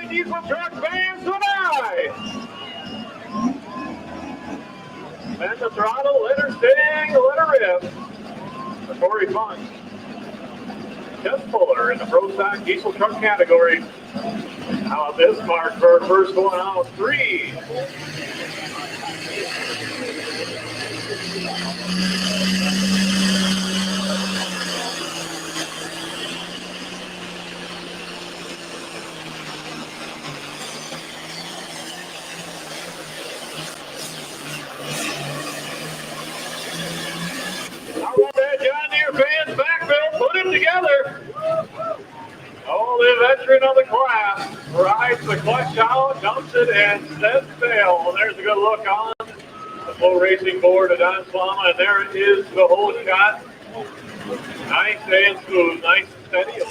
Diesel truck fans tonight. Bend the throttle, let her sing, let her rip. For Corey Funk. Jeff Fuller in the Pro Stock Diesel Truck category. How about this mark for our first one out? 3. How about that, John Deere fans? Mackville, put him together. Oh, the veteran of the class rides the clutch out, dumps it, and sets sail. Well, there's a good look on the full racing board of Don Slama, and there it is, the whole shot. Nice and smooth, nice and steady.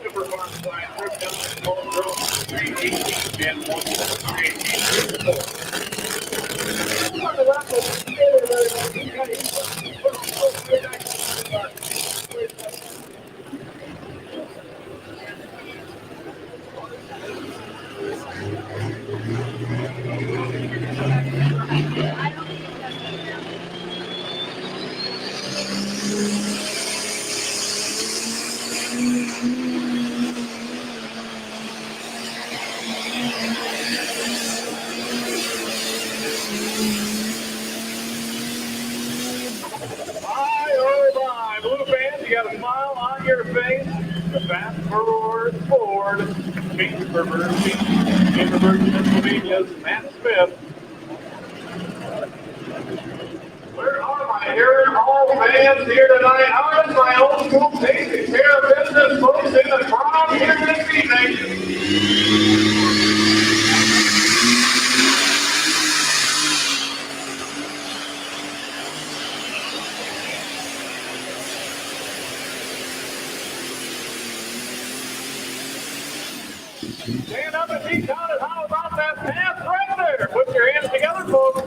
Super fun slide trip down the Cold Road 318 and 1 Blue fans, you got a smile on your face. The fast forward Ford, Chamberburg, Pennsylvania's Matt Smith. Where are my Aaron Hall fans here tonight? How is my old school taking care of business folks in the crowd here this evening? Stand up and be counted. How about that pass right there? Put your hands together, folks.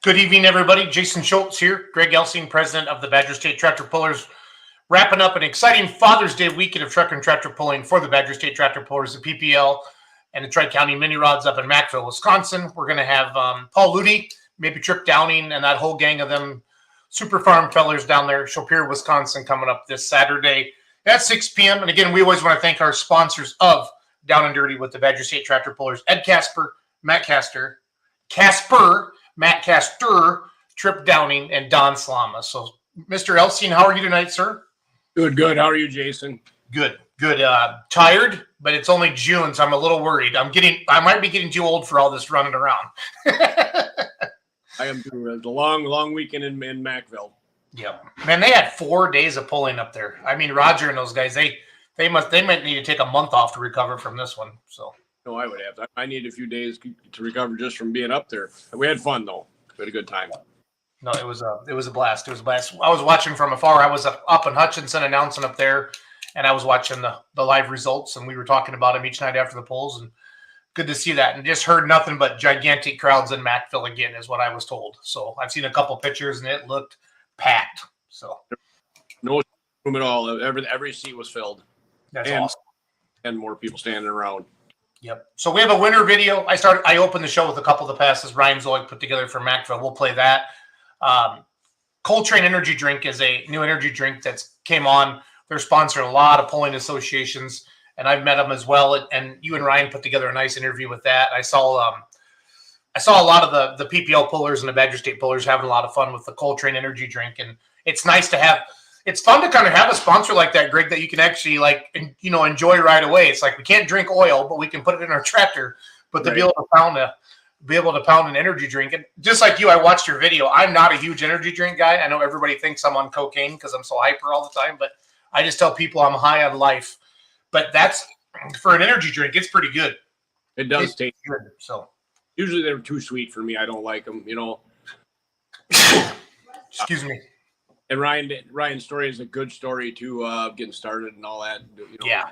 Good evening, everybody. Jason Schultz here, Greg Elsing, president of the Badger State Tractor Pullers, wrapping up an exciting Father's Day weekend of truck and tractor pulling for the Badger State Tractor Pullers, the PPL, and the Tri-County Mini Rods up in Mackville, Wisconsin. We're going to have Paul Ludy, maybe Trip Downing, and that whole gang of them super farm fellers down there, Shopiere, Wisconsin, coming up this Saturday at 6 p.m. And again, we always want to thank our sponsors of Down and Dirty with the Badger State Tractor Pullers, Ed Casper, Matt Casper, Matt Castor, Trip Downing, and Don Slama. So, Mr. Elstein, how are you tonight, sir? Good. How are you, Jason? Good. Tired, but it's only June, so I'm a little worried. I might be getting too old for all this running around. I am too. It was a long weekend in Mackville. Yep. Man, they had 4 days of pulling up there. I mean, Roger and those guys, they might need to take a month off to recover from this one. So. No, I would have. I need a few days to recover just from being up there. We had fun though. We had a good time. No, it was a blast. It was a blast. I was watching from afar. I was up in Hutchinson announcing up there, and I was watching the live results, and we were talking about them each night after the polls, and good to see that. And just heard nothing but gigantic crowds in Mackville again, is what I was told. So I've seen a couple pictures, and it looked packed. So no room at all. Every seat was filled. That's awesome. And more people standing around. Yep. So we have a winner video. I opened the show with a couple of the passes Ryan Zolik put together for Mackville. We'll play that. Coltrane Energy Drink is a new energy drink that's came on. They're sponsoring a lot of polling associations, and I've met them as well. And you and Ryan put together a nice interview with that. I saw a lot of the PPL pullers and the Badger State pullers having a lot of fun with the Coltrane Energy Drink, and it's nice to have. It's fun to kind of have a sponsor like that, Greg, that you can actually enjoy right away. It's like we can't drink oil, but we can put it in our tractor. But to be able to pound an energy drink, and just like you, I watched your video. I'm not a huge energy drink guy. I know everybody thinks I'm on cocaine because I'm so hyper all the time, but I just tell people I'm high on life. But that's for an energy drink. It's pretty good. It does taste good. So usually they're too sweet for me. I don't like them. Excuse me. And Ryan's story is a good story too, getting started and all that. Yeah.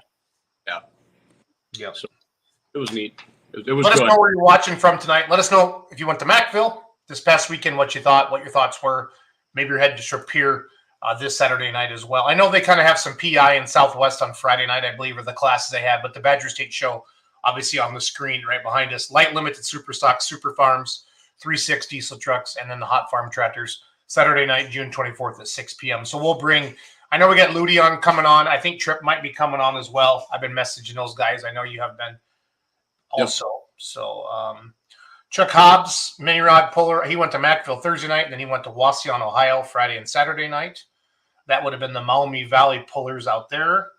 So it was neat. It was Let good. us know where you're watching from tonight. Let us know if you went to Mackville this past weekend, what your thoughts were. Maybe you're heading to Shopiere this Saturday night as well. I know they kind of have some PI in Southwest on Friday night, I believe, are the classes they had, but the Badger State show, obviously on the screen right behind us, light limited super stock, super farms, 3.6 diesel trucks, and then the hot farm tractors. Saturday night, June 24th at 6 p.m. So we'll bring, I know we got Ludi on coming on. I think Trip might be coming on as well. I've been messaging those guys. I know you have been also. Yep. So Chuck Hobbs, mini rod puller, he went to Mackville Thursday night, and then he went to Wasion, Ohio, Friday and Saturday night. That would have been the Maumee Valley pullers out there.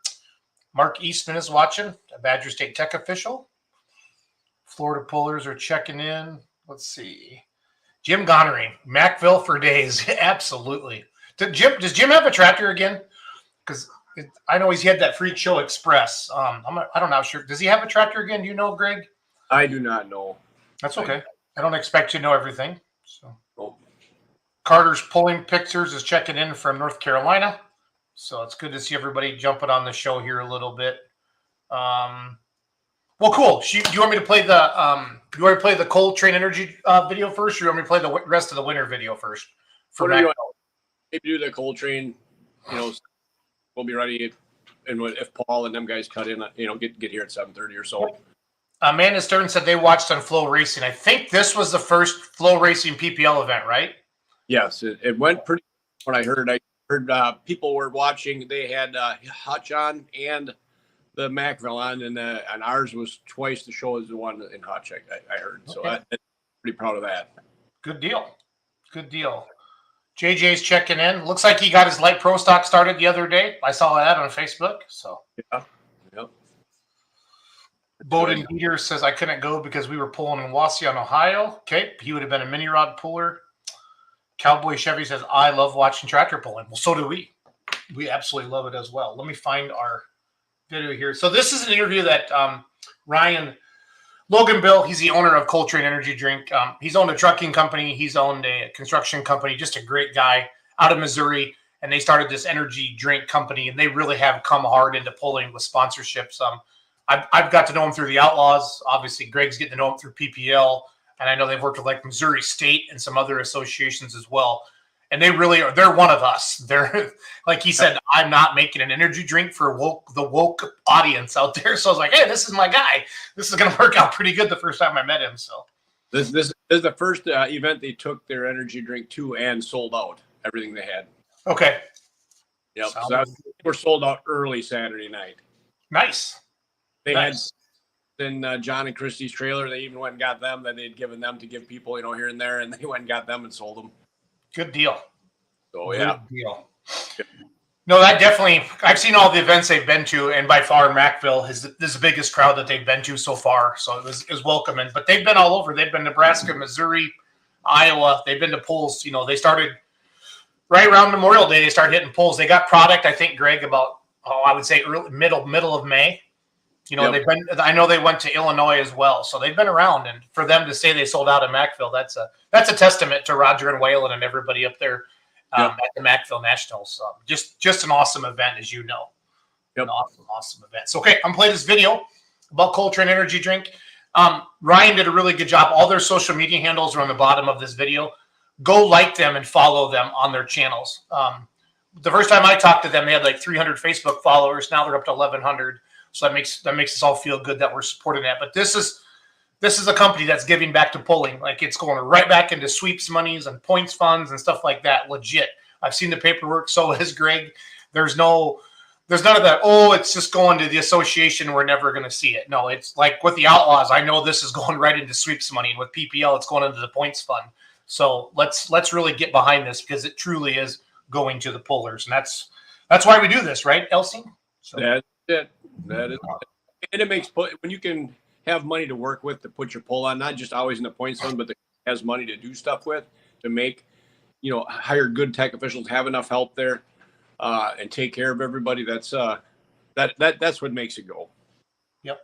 Mark Eastman is watching, a Badger State Tech official. Florida pullers are checking in. Let's see. Jim Gonery, Mackville for days. Absolutely. Does Jim have a tractor again? Because I know he's had that Freak Show Express. I don't know. Sure. Does he have a tractor again? Do you know, Greg? I do not know. That's okay. I don't expect you to know everything. So oh. Carter's Pulling Pictures is checking in from North Carolina. So it's good to see everybody jumping on the show here a little bit. Well, cool. Do you want me to play the Coltrane Energy video first, or do you want me to play the rest of the winter video first? Maybe do the Coltrane. We'll be ready, and if Paul and them guys cut in, get here at 7:30 or so. Amanda Stern said they watched on Flow Racing. I think this was the first Flow Racing PPL event, right? Yes, it went pretty. What I heard people were watching. They had Hutch on and the Mackville on, and ours was twice the show as the one in Hutch. I heard, so I'm pretty proud of that. Good deal. JJ's checking in. Looks like he got his light pro stock started the other day. I saw that on Facebook. So yeah, yep. Bowden Peter says I couldn't go because we were pulling in Wasion, Ohio. Okay, he would have been a mini rod puller. Cowboy Chevy says I love watching tractor pulling. Well, so do we. We absolutely love it as well. Let me find our video here. So this is an interview that Ryan Logan Bill, he's the owner of Coltrane Energy Drink. He's owned a trucking company. He's owned a construction company, just a great guy out of Missouri. And they started this energy drink company, and they really have come hard into pulling with sponsorships. I've got to know him through the Outlaws. Obviously, Greg's getting to know him through PPL. And I know they've worked with like Missouri State and some other associations as well. And they really are, they're one of us. They're, like he said, I'm not making an energy drink for the woke audience out there. So I was like, hey, this is my guy. This is going to work out pretty good the first time I met him. So this is the first event they took their energy drink to and sold out everything they had. Okay. Yep. So they were sold out early Saturday night. Nice. They in John and Christie's trailer. They even went and got them that they'd given them to give people, here and there, and they went and got them and sold them. Good deal. So yeah. Good deal. No, that definitely. I've seen all the events they've been to, and by far Mackville is the biggest crowd that they've been to so far. So it was welcoming. But they've been all over. They've been Nebraska, Missouri, Iowa. They've been to polls. They started right around Memorial Day. They started hitting polls. They got product, I think, Greg, about I would say middle of May. Yep. They've been. I know they went to Illinois as well. So they've been around. And for them to say they sold out in Mackville, that's a testament to Roger and Waylon and everybody up there. At the Mackville Nationals. Just an awesome event, as you know. Yep. An awesome event. So, okay, I'm playing this video about Coltrane Energy Drink. Ryan did a really good job. All their social media handles are on the bottom of this video. Go like them and follow them on their channels. The first time I talked to them, they had like 300 Facebook followers. Now they're up to 1,100. So that makes us all feel good that we're supporting that. But this is a company that's giving back to polling. Like, it's going right back into sweeps monies and points funds and stuff like that. Legit. I've seen the paperwork. So has Greg. There's none of that. Oh, it's just going to the association. We're never going to see it. No, it's like with the Outlaws. I know this is going right into sweeps money, and with PPL, it's going into the points fund. So let's really get behind this, because it truly is going to the pollers, and that's why we do this, right, Elsie? So. That's it. That is, and it makes when you can have money to work with to put your poll on, not just always in the points fund, but that has money to do stuff with, to make, hire good tech officials, have enough help there, and take care of everybody. That's what makes it go. Yep.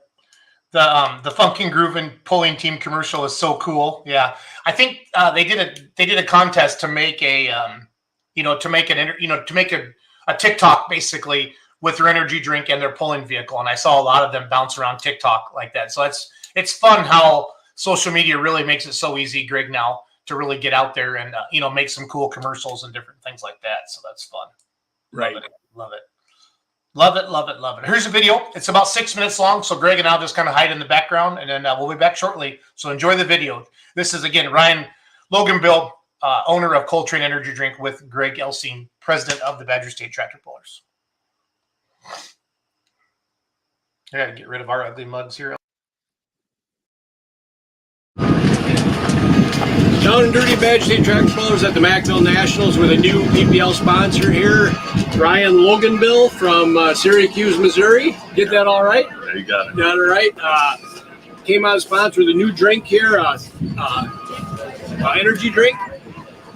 The Funkin' Groovin' polling team commercial is so cool. Yeah, I think they did a contest to make a TikTok basically with their energy drink and their polling vehicle. And I saw a lot of them bounce around TikTok like that. So it's fun how social media really makes it so easy, Greg, now to really get out there and, make some cool commercials and different things like that. So that's fun. Right. Love it. Love it. Love it. Love it. Here's a video. It's about 6 minutes long. So Greg and I'll just kind of hide in the background, and then we'll be back shortly. So enjoy the video. This is, again, Ryan Loganville, owner of Coltrane Energy Drink, with Greg Elsing, president of the Badger State Tractor Pullers. I got to get rid of our ugly mugs here. Down and dirty Badger State Tractor Pullers at the Mackville Nationals with a new PPL sponsor here, Ryan Loganville from Syracuse, Missouri. Get that all right? There you got it. Got it right. Came out sponsor with a new drink here, energy drink.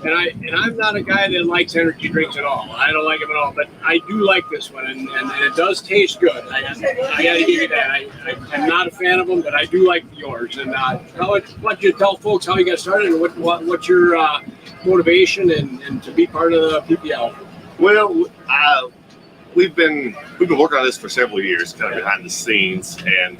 And I'm not a guy that likes energy drinks at all. I don't like them at all, but I do like this one, and it does taste good. I got to give you that. I'm not a fan of them, but I do like yours. And let you tell folks how you got started and what's your motivation and to be part of the PPL. Well, we've been working on this for several years, kind of behind the scenes, and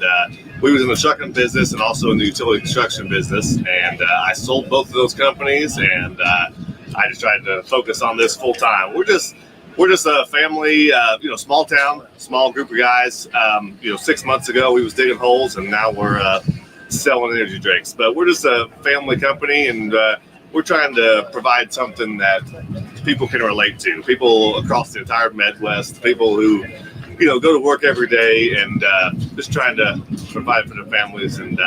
we was in the trucking business and also in the utility construction business, and I sold both of those companies, and I just tried to focus on this full time. We're just a family, small town, small group of guys. 6 months ago we was digging holes, and now we're selling energy drinks. But we're just a family company, and we're trying to provide something that people can relate to. People across the entire Midwest, people who, go to work every day and just trying to provide for their families, and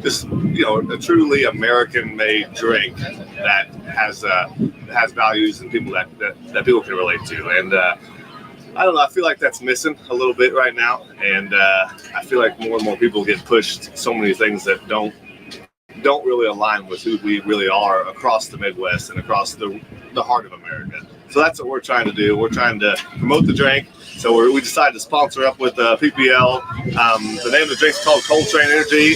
just, a truly American-made drink that has values and people that people can relate to. And I don't know, I feel like that's missing a little bit right now. And I feel like more and more people get pushed so many things that don't really align with who we really are across the Midwest and across the heart of America. So that's what we're trying to do. We're trying to promote the drink. So we decided to sponsor up with PPL. The name of the drink is called Coltrane Energy.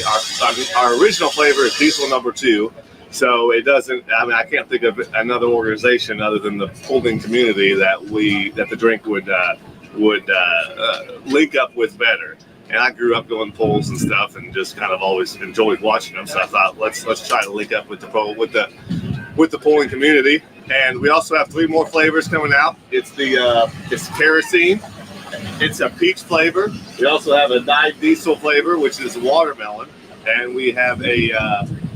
Our original flavor is Diesel No. 2. So it doesn't, I can't think of another organization other than the polling community that the drink would link up with better. And I grew up going polls and stuff, and just kind of always enjoyed watching them. So I thought, let's try to link up with the polling community. And we also have 3 more flavors coming out. It's kerosene. It's a peach flavor. We also have a dyed diesel flavor, which is watermelon, and we have a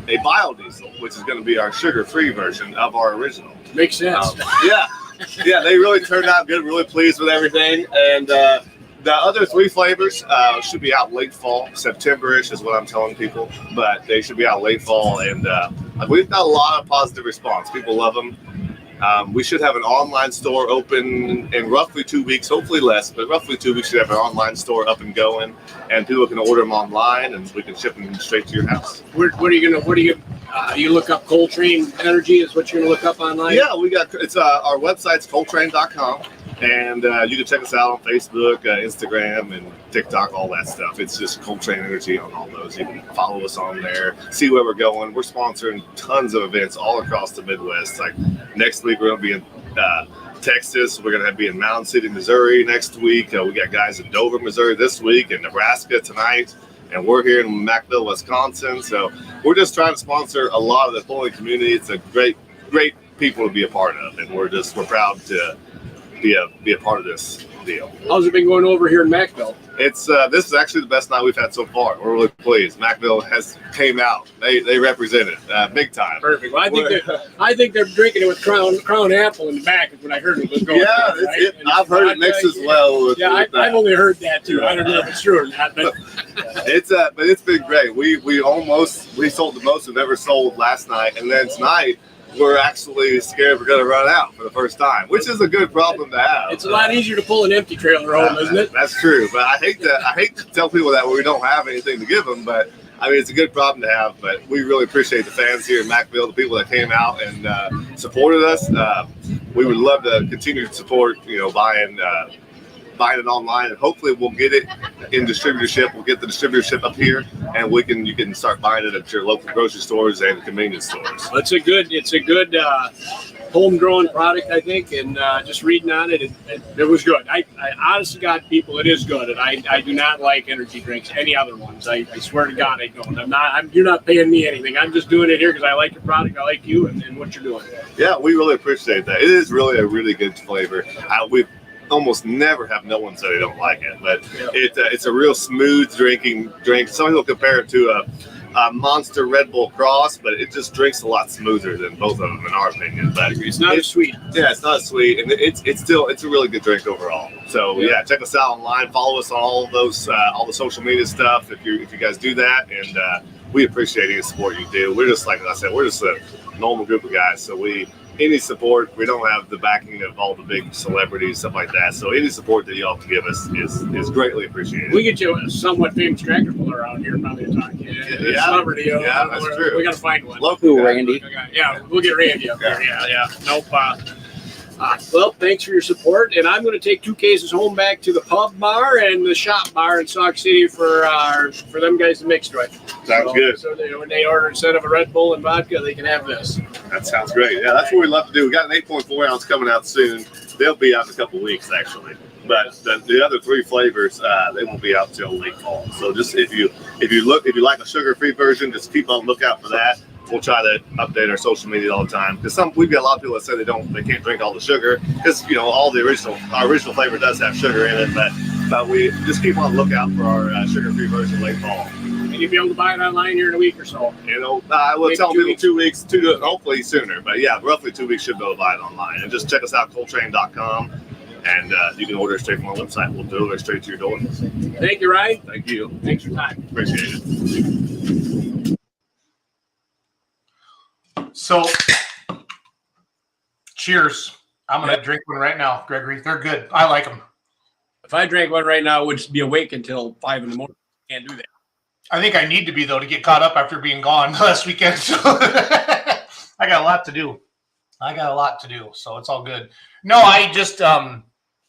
biodiesel, which is going to be our sugar-free version of our original. Makes sense. Yeah. They really turned out good. Really pleased with everything, and The other 3 flavors should be out late fall, September-ish is what I'm telling people, but they should be out late fall, and we've got a lot of positive response. People love them. We should have an online store open in roughly 2 weeks, hopefully less, but roughly 2 weeks. We should have an online store up and going, and people can order them online, and we can ship them straight to your house. What are you look up Coltrane Energy is what you're gonna look up online? Yeah, it's our website's coltrane.com. And you can check us out on Facebook, Instagram, and TikTok, all that stuff. It's just Coltrane Energy on all those. You can follow us on there, see where we're going. We're sponsoring tons of events all across the Midwest. Like next week, we're going to be in Texas. We're going to be in Mountain City, Missouri next week. We got guys in Dover, Missouri this week, and Nebraska tonight. And we're here in Mackville, Wisconsin. So we're just trying to sponsor a lot of the pulling community. It's a great people to be a part of, and we're proud to be a part of this deal. How's it been going over here in Mackville? It's this is actually the best night we've had so far. We're really pleased. Mackville has came out. They represented big time. Perfect. Well, I think they're drinking it with Crown Apple in the back is what I heard it was going. Yeah, right? I've heard it mixed as well. I've only heard that too. I don't know if it's true or not, but it's been great. We sold the most we've ever sold last night, and then tonight we're actually scared we're going to run out for the first time, which is a good problem to have. It's a lot easier to pull an empty trailer home, isn't it? That's true, but I hate to tell people that we don't have anything to give them, but I mean, it's a good problem to have. But we really appreciate the fans here in Mackville, the people that came out and supported us. We would love to continue to support, buying it online, and hopefully we'll get it in distributorship. We'll get the distributorship up here, and you can start buying it at your local grocery stores and convenience stores. It's a good homegrown product, I think, and just reading on it, it was good. I honestly got people, it is good, and I do not like energy drinks, any other ones. I swear to God, I don't. You're not paying me anything. I'm just doing it here because I like your product, I like you, and what you're doing. Yeah, we really appreciate that. It is really a really good flavor. We've almost never have no one say they don't like it, but it's a real smooth drinking drink. Some people compare it to a Monster Red Bull Cross, but it just drinks a lot smoother than both of them in our opinion. But it's not as sweet. Yeah, it's not sweet, and it's a really good drink overall. So yeah, check us out online, follow us on all of those all the social media stuff if you guys do that, and we appreciate any support you do. We're just, like I said, we're just a normal group of guys, so any support, we don't have the backing of all the big celebrities, stuff like that. So any support that y'all can give us is greatly appreciated. We get you a somewhat famous tractor puller around here, probably to talk to you. Celebrity. Yeah, that's true. We got to find one. Local Randy. Yeah, we'll get Randy up there. Yeah. Nope. Well, thanks for your support, and I'm going to take 2 cases home back to the pub bar and the shop bar in Sauk City for them guys to mix with. Sounds good. So when they order, instead of a Red Bull and vodka, they can have this. That sounds great. Yeah, that's what we love to do. We got an 8.4 ounce coming out soon. They'll be out in a couple weeks, actually. But the other 3 flavors, they won't be out till late fall. So just if you like a sugar-free version, just keep on lookout for that. We'll try to update our social media all the time, because we've got a lot of people that say they can't drink all the sugar, because all our original flavor does have sugar in it, but we just keep on the lookout for our sugar-free version late fall. And you'll be able to buy it online here in a week or so. I will tell people 2 weeks, hopefully sooner, but yeah, roughly 2 weeks should be able to buy it online. And just check us out, coltrane.com, and you can order it straight from our website. We'll deliver it straight to your door. Thank you, Ryan. Thank you. Thanks for your time. Appreciate it. So, cheers. I'm going to drink one right now, Gregory. They're good. I like them. If I drank one right now, I would be awake until 5 in the morning. Can't do that. I think I need to be, though, to get caught up after being gone last weekend. So I got a lot to do. So it's all good. No, I just I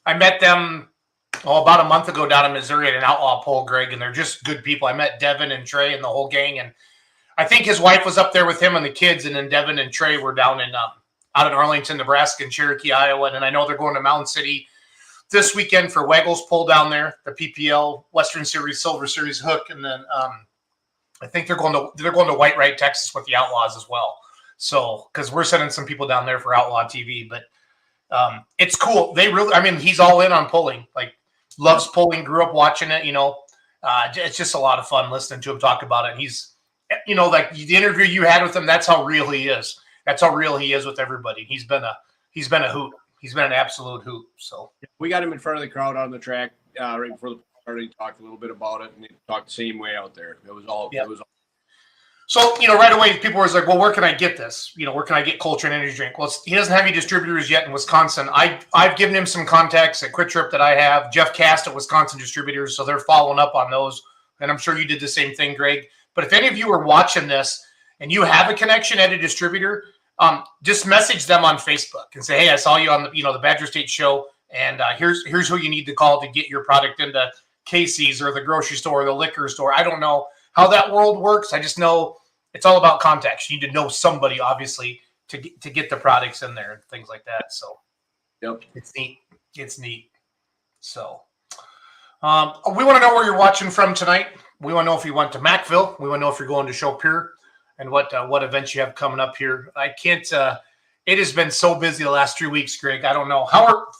met them about a month ago down in Missouri at an outlaw pull, Greg, and they're just good people. I met Devin and Trey and the whole gang, and I think his wife was up there with him and the kids, and then Devin and Trey were down in out in Arlington, Nebraska, and Cherokee, Iowa, and I know they're going to Mountain City this weekend for Waggles pull down there, the PPL Western Series, Silver Series hook, and then I think they're going to White Wright, Texas, with the Outlaws as well. So, because we're sending some people down there for Outlaw TV, but it's cool. He's all in on pulling. Like, loves pulling. Grew up watching it. It's just a lot of fun listening to him talk about it. And he's, like the interview you had with him. That's how real he is. That's how real he is with everybody. He's been a hoot. He's been an absolute hoot. So we got him in front of the crowd on the track right before the party, talked a little bit about it, and they talked the same way out there. It was all. Yeah. It was. So, right away, people were like, well, where can I get this? Where can I get Coltrane Energy Drink? Well, he doesn't have any distributors yet in Wisconsin. I've given him some contacts at Quick Trip that I have. Jeff Cast at Wisconsin Distributors, so they're following up on those. And I'm sure you did the same thing, Greg. But if any of you are watching this and you have a connection at a distributor, just message them on Facebook and say, hey, I saw you on the Badger State show, and here's who you need to call to get your product into Casey's or the grocery store or the liquor store. I don't know how that world works. I just know it's all about contacts. You need to know somebody, obviously, to get the products in there and things like that. So, Yep, it's neat. It's neat. So, we want to know where you're watching from tonight. We want to know if you went to Mackville. We want to know if you're going to Shopiere and what events you have coming up here. I can't. It has been so busy the last 3 weeks, Greg. I don't know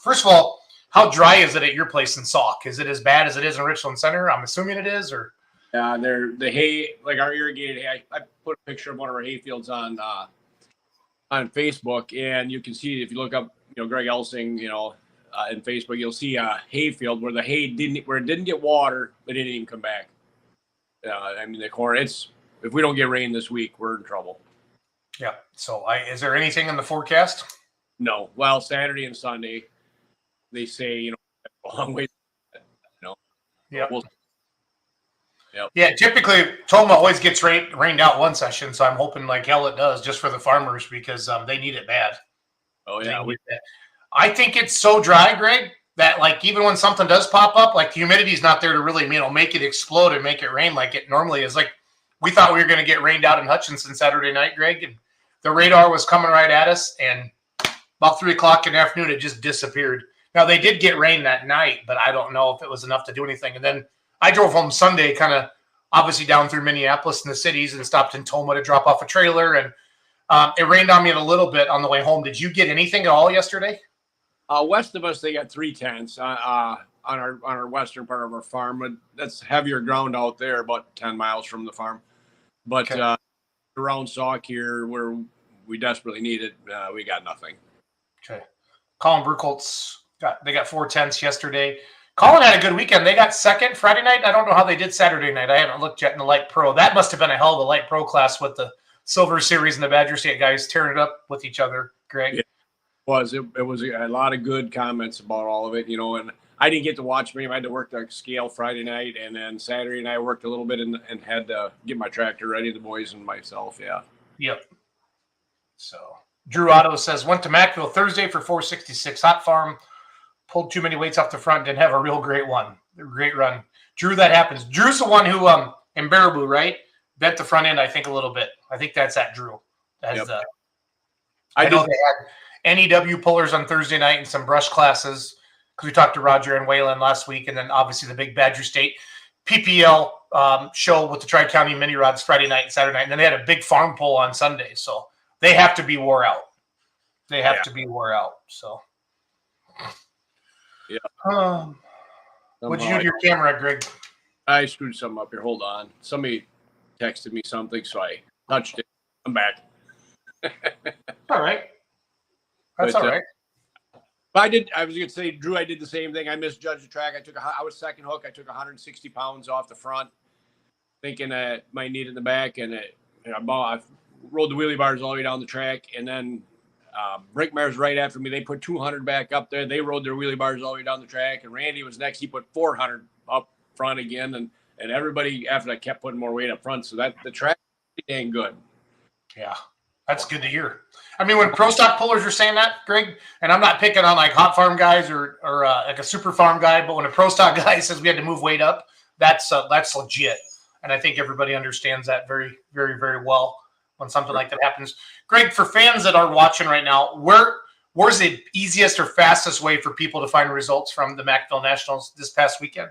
first of all, how dry is it at your place in Sauk? Is it as bad as it is in Richland Center? I'm assuming it is, or. the hay, like our irrigated hay. I put a picture of one of our hay fields on Facebook, and you can see if you look up, Greg Elsing, in Facebook, you'll see a hay field where it didn't get water, but it didn't even come back. The corn. If we don't get rain this week, we're in trouble. Yeah. So, is there anything in the forecast? No. Well, Saturday and Sunday, they say a long way. Yeah. Yep. Yeah, typically Toma always gets rained out one session, so I'm hoping like hell it does just for the farmers because they need it bad. Oh yeah, I think it's so dry, Greg, that like even when something does pop up, like the humidity's not there to really make it explode and make it rain like it normally is. Like we thought we were going to get rained out in Hutchinson Saturday night, Greg, and the radar was coming right at us, and about 3:00 in the afternoon it just disappeared. Now they did get rain that night, but I don't know if it was enough to do anything. And then I drove home Sunday, kind of obviously down through Minneapolis and the cities, and stopped in Toma to drop off a trailer. And it rained on me a little bit on the way home. Did you get anything at all yesterday? West of us, they got 3/10 on our western part of our farm. But that's heavier ground out there, about 10 miles from the farm. But Okay. Around Sauk here, where we desperately need it, we got nothing. Okay. Colin Burkholtz they got 4/10 yesterday. Colin had a good weekend. They got second Friday night. I don't know how they did Saturday night. I haven't looked yet in the light pro. That must have been a hell of a light pro class with the Silver Series and the Badger State guys tearing it up with each other. Greg. Yeah. It was a lot of good comments about all of it, and I didn't get to watch many. I had to work the scale Friday night, and then Saturday night I worked a little bit and had to get my tractor ready, the boys and myself. Yeah. Yep. So Drew Otto says went to Mackville Thursday for 466 hot farm. Pulled too many weights off the front, didn't have a real great run. Drew, that happens. Drew's the one who in Baraboo, right? Bent the front end, I think, a little bit. I think that's at Drew. That's Yep. I know they had NEW pullers on Thursday night and some brush classes because we talked to Roger and Waylon last week, and then obviously the big Badger State PPL show with the Tri-County mini rods Friday night and Saturday night, and then they had a big farm pull on Sunday. So they have to be wore out. So. Yeah. What'd you do to your camera, Greg? I screwed something up here. Hold on. Somebody texted me something, so I touched it. I'm back. All right. That's all right. But I was going to say, Drew, I did the same thing. I misjudged the track. I was second hook. I took 160 pounds off the front, thinking I might need it in the back. And I rolled the wheelie bars all the way down the track. And then Brinkmeyer's right after me. They put 200 back up there. They rode their wheelie bars all the way down the track. And Randy was next. He put 400 up front again. And everybody after that kept putting more weight up front. So the track is dang good. Yeah, that's good to hear. I mean, when pro stock pullers are saying that, Greg, and I'm not picking on like hot farm guys or like a super farm guy, but when a pro stock guy says we had to move weight up, that's legit. And I think everybody understands that very, very, very well when something like that happens. Greg, for fans that are watching right now, where's the easiest or fastest way for people to find results from the Mackville Nationals this past weekend?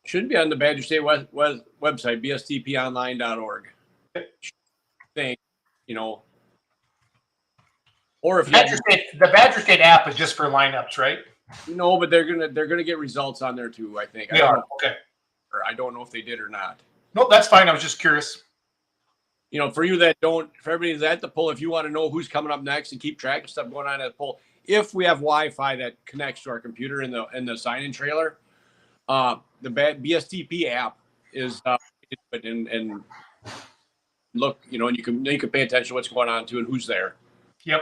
Should be on the Badger State website, bstponline.org. Think, or if the Badger State app is just for lineups, right? No, but they're gonna get results on there too. I think. They are. Okay. I don't know if they did or not. Nope, that's fine. I was just curious. For everybody that's at the poll, if you want to know who's coming up next and keep track of stuff going on at the poll, if we have Wi-Fi that connects to our computer in the sign-in trailer, The BSTP app is and look, and you can pay attention to what's going on too and who's there. Yep.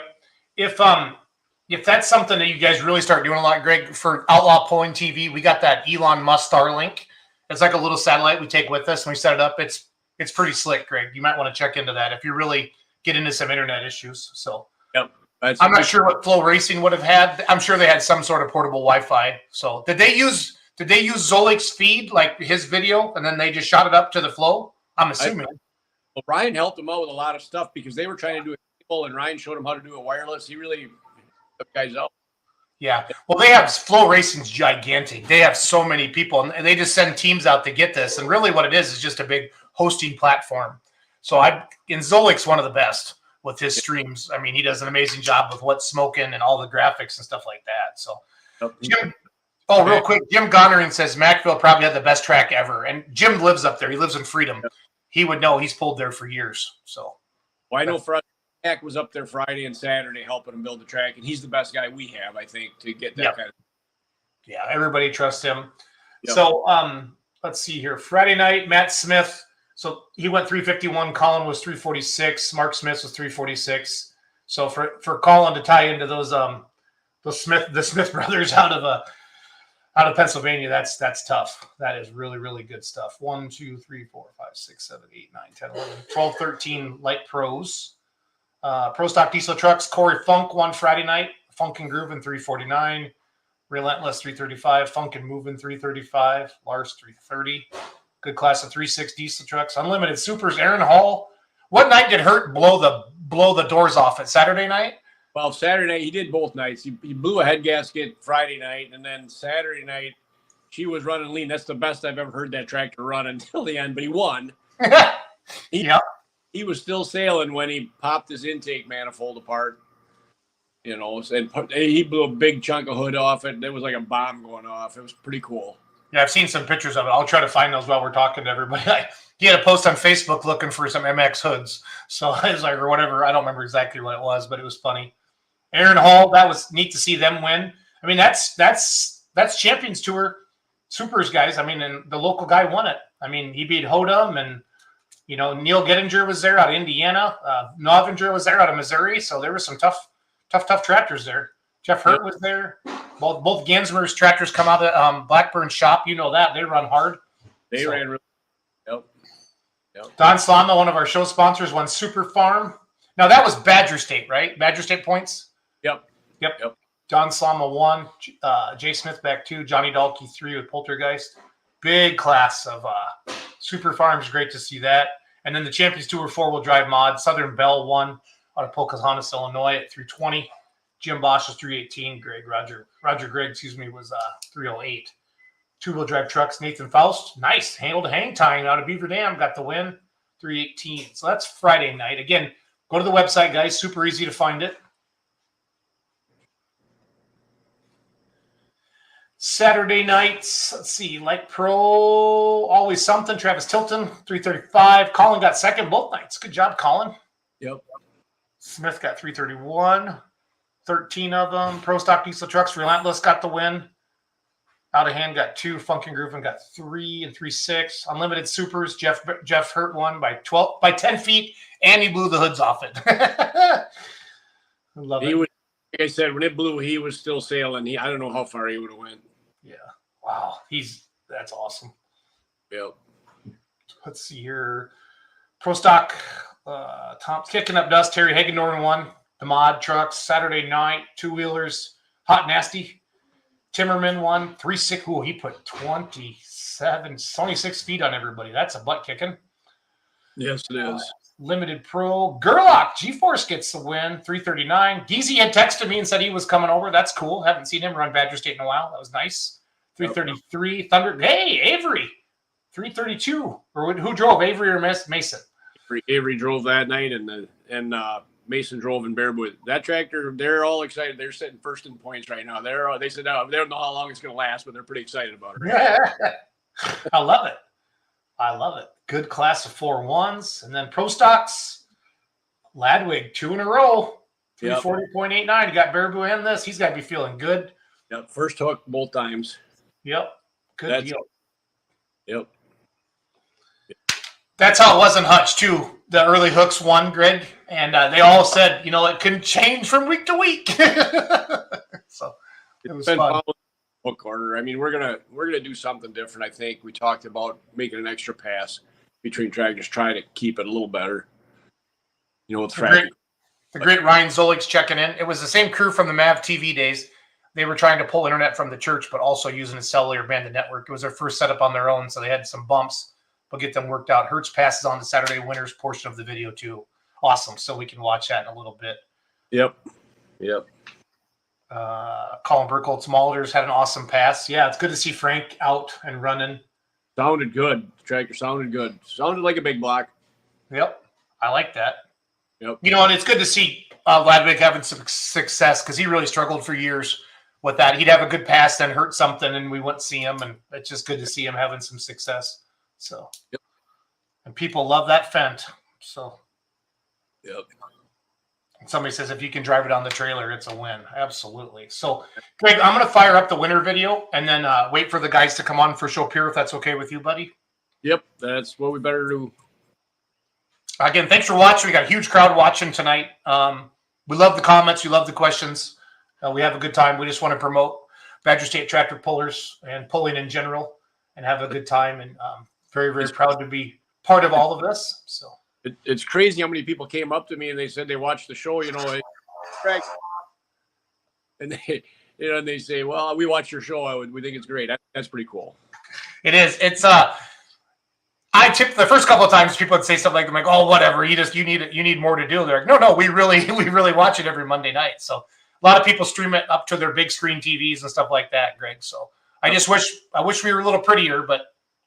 If that's something that you guys really start doing a lot, Greg, for Outlaw Pulling TV, we got that Elon Musk Starlink. It's like a little satellite we take with us and we set it up. It's pretty slick, Greg. You might want to check into that if you really get into some internet issues. So yep. I'm not sure what Flow Racing would have had. I'm sure they had some sort of portable Wi-Fi. So did they use Zolik's feed, like his video, and then they just shot it up to the Flow? I'm assuming. Well, Ryan helped them out with a lot of stuff because they were trying to do it cable, and Ryan showed them how to do it wireless. He really took guys out. Yeah. Well, they have Flow Racing's gigantic. They have so many people, and they just send teams out to get this. And really, what it is just a big hosting platform. So Zolik's one of the best with his streams. I mean, he does an amazing job with what's smoking and all the graphics and stuff like that. So, Jim, real quick, Jim Gonnering says Mackville probably had the best track ever, and Jim lives up there. He lives in Freedom. He would know. He's pulled there for years. So, well, I know for us, Mac was up there Friday and Saturday helping him build the track, and he's the best guy we have, I think, to get that kind of. Yeah, everybody trusts him. Yep. So, let's see here. Friday night, Matt Smith. So he went 351. Colin was 346. Mark Smith was 346. So for Colin to tie into those the Smith brothers out of Pennsylvania, that's tough. That is really, really good stuff. 1, 2, 3, 4, 5, 6, 7, 8, 9, 10, 11, 12, 13 light pros. Pro stock diesel trucks. Corey Funk won Friday night. Funk and Groovin 349. Relentless 335. Funk and Movin 335. Lars 330. Good class of 3.6 diesel trucks. Unlimited Supers. Aaron Hall. What night did Hurt blow the doors off at? Saturday night? Well, Saturday night, he did both nights. He blew a head gasket Friday night, and then Saturday night, she was running lean. That's the best I've ever heard that tractor run until the end, but he won. He was still sailing when he popped his intake manifold apart, and he blew a big chunk of hood off it. There was like a bomb going off. It was pretty cool. Yeah, I've seen some pictures of it. I'll try to find those while we're talking to everybody. He had a post on Facebook looking for some MX hoods. So I was like, or whatever. I don't remember exactly what it was, but it was funny. Aaron Hall, that was neat to see them win. I mean, that's Champions Tour Supers, guys. I mean, and the local guy won it. I mean, he beat Hodum, and Neil Gettinger was there out of Indiana. Novinger was there out of Missouri. So there were some tough tractors there. Jeff Hurt was there. Both Gansmer's tractors come out of Blackburn shop. You know that. They run hard. They ran really. Yep. Don Slama, one of our show sponsors, won Super Farm. Now, that was Badger State, right? Badger State points? Yep. Don Slama won. Jay Smith back 2. Johnny Dahlke 3 with Poltergeist. Big class of Super Farms. Great to see that. And then the Champions Tour 4-wheel drive mod. Southern Bell won out of Pocahontas, Illinois at 320. Jim Bosch was 318. Roger Gregg, was 308. Two-wheel drive trucks. Nathan Faust, nice. Handled hang tying out of Beaver Dam, got the win, 318. So that's Friday night. Again, go to the website, guys. Super easy to find it. Saturday nights, let's see, Light Pro, always something. Travis Tilton, 335. Colin got second both nights. Good job, Colin. Yep. Smith got 331. 13 of them. Pro stock diesel trucks. Relentless got the win. Out of Hand got 2. Funk and Groovin got 3 and 3.6. Unlimited Supers. Jeff Hurt won by 10 feet, and he blew the hoods off it. I love it. Like I said, when it blew, he was still sailing. I don't know how far he would have went. Yeah. Wow. That's awesome. Yep. Let's see here. Pro stock. Tom's kicking up dust. Terry Hagendorn won. The mod trucks. Saturday night. Two-wheelers. Hot Nasty. Timmerman won. 3.6. Ooh, he put 26 feet on everybody. That's a butt kicking. Yes, it is. Limited Pro. Gerlach. G-Force gets the win. 339. Geezy had texted me and said he was coming over. That's cool. Haven't seen him run Badger State in a while. That was nice. 333. Thunder. Hey, Avery. 332. Or who drove? Avery or Mason? Avery drove that night, and Mason drove in Bareboot. That tractor, they're all excited. They're sitting first in points right now. They said, no, they don't know how long it's going to last, but they're pretty excited about it. I love it. Good class of 4.1s. And then Pro Stocks, Ladwig, 2 in a row. 340.89. You got Bareboot in this. He's got to be feeling good. Yep. First hook both times. Yep. Good deal. Yep. That's how it was in Hutch too. The early hooks won, Greg, and they all said, it can change from week to week. So it was fun. Hook order. I mean, we're gonna do something different. I think we talked about making an extra pass between tractors, trying to keep it a little better. With tractor. The great Ryan Zolik's checking in. It was the same crew from the MAV TV days. They were trying to pull internet from the church, but also using a cellular banded network. It was their first setup on their own, so they had some bumps. We'll get them worked out. Hertz passes on the Saturday winners portion of the video too. Awesome. So we can watch that in a little bit. Yep. Colin Burkholtz Malders had an awesome pass. Yeah, it's good to see Frank out and running. Sounded good. The tractor sounded good. Sounded like a big block. Yep. I like that. Yep. And it's good to see Ladvik having some success because he really struggled for years with that. He'd have a good pass, then hurt something, and we wouldn't see him. And it's just good to see him having some success. So, yep. And people love that Fendt. So, yep. And somebody says if you can drive it on the trailer, it's a win. Absolutely. So, Greg, I'm going to fire up the winner video and then wait for the guys to come on for Shopiere, if that's okay with you, buddy. Yep, that's what we better do. Again, thanks for watching. We got a huge crowd watching tonight. We love the comments. We love the questions. We have a good time. We just want to promote Badger State tractor pullers and pulling in general and have a good time. And very, very proud to be part of all of this. So it's crazy how many people came up to me and they said they watched the show, and they say, well, we watch your show. We think it's great. That's pretty cool. It is. It's I tipped the first couple of times people would say something like, oh, whatever. You need more to do. They're like, no, we really watch it every Monday night. So a lot of people stream it up to their big screen TVs and stuff like that, Greg. So I wish we were a little prettier, but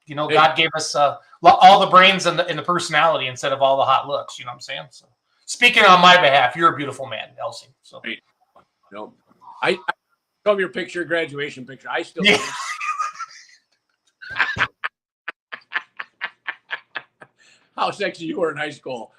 God gave us all the brains and the personality instead of all the hot looks. You know what I'm saying? So speaking on my behalf, you're a beautiful man, Elsie. So I show me your picture, graduation picture. I still. Yeah. How sexy you were in high school.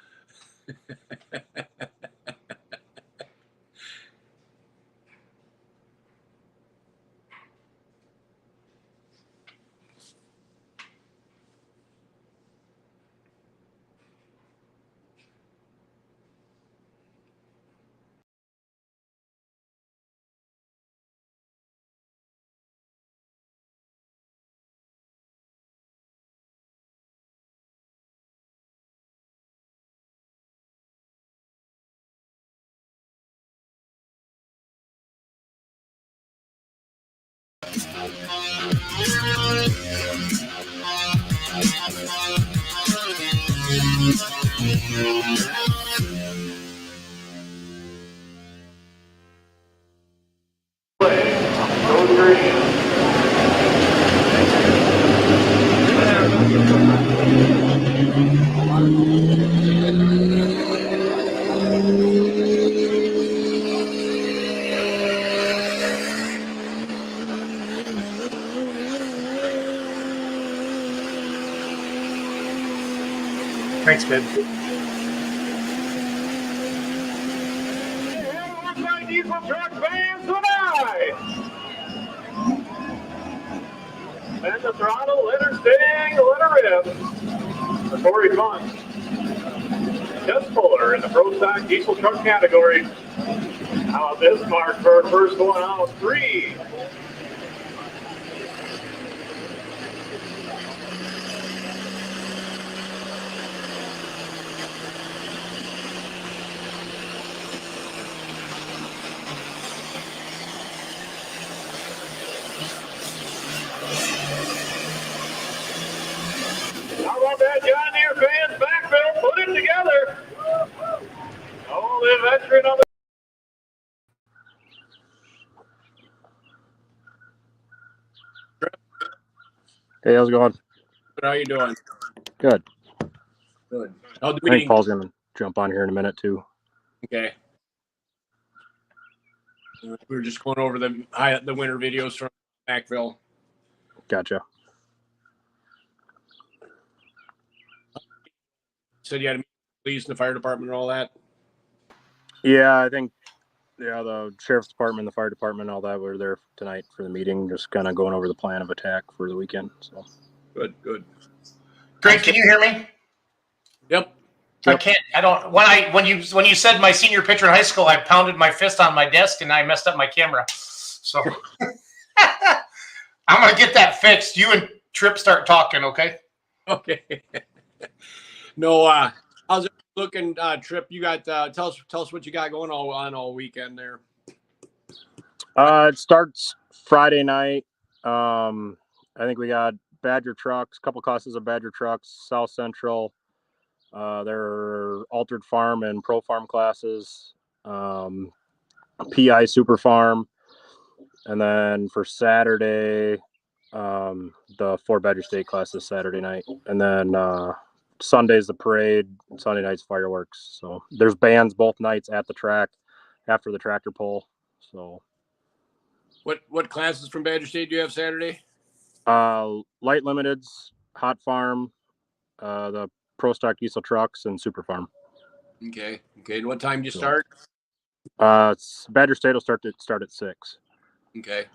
Thanks, babe. My diesel truck fans tonight. And the throttle, let her sting, let her rip. For Corey Fun. Just Fuller in the Pro Stock diesel truck category. How about this mark for our first one out? 3. How about that John Deere fans, Mackville, put it together. Oh, the veteran on the Hey, how's it going? How you doing? Good. Good. How'd the I think meeting? Paul's gonna jump on here in a minute too. Okay. We were just going over the winter videos from Mackville. Gotcha. Said you had to meet the police and the fire department and all that. Yeah, I think Yeah, the sheriff's department, the fire department, all that were there tonight for the meeting, just kind of going over the plan of attack for the weekend. So Good. Greg, can you hear me? Yep. I can't. I don't. When you said my senior picture in high school, I pounded my fist on my desk and I messed up my camera. So I'm gonna get that fixed. You and Trip start talking, okay? Okay. No, how's it looking, Trip? You got tell us what you got going on all weekend there. it starts Friday night. I think we got Badger trucks, a couple classes of Badger trucks, South Central. Their Altered Farm and Pro Farm classes, PI Super Farm, and then for Saturday, the 4 Badger State classes Saturday night, and then Sunday's the parade, Sunday night's fireworks. So there's bands both nights at the track after the tractor pull. So What classes from Badger State do you have Saturday? light limiteds, Hot Farm, the Pro Stock Diesel trucks, and Super Farm. Okay. And what time do you start? Badger State will start at 6. Okay.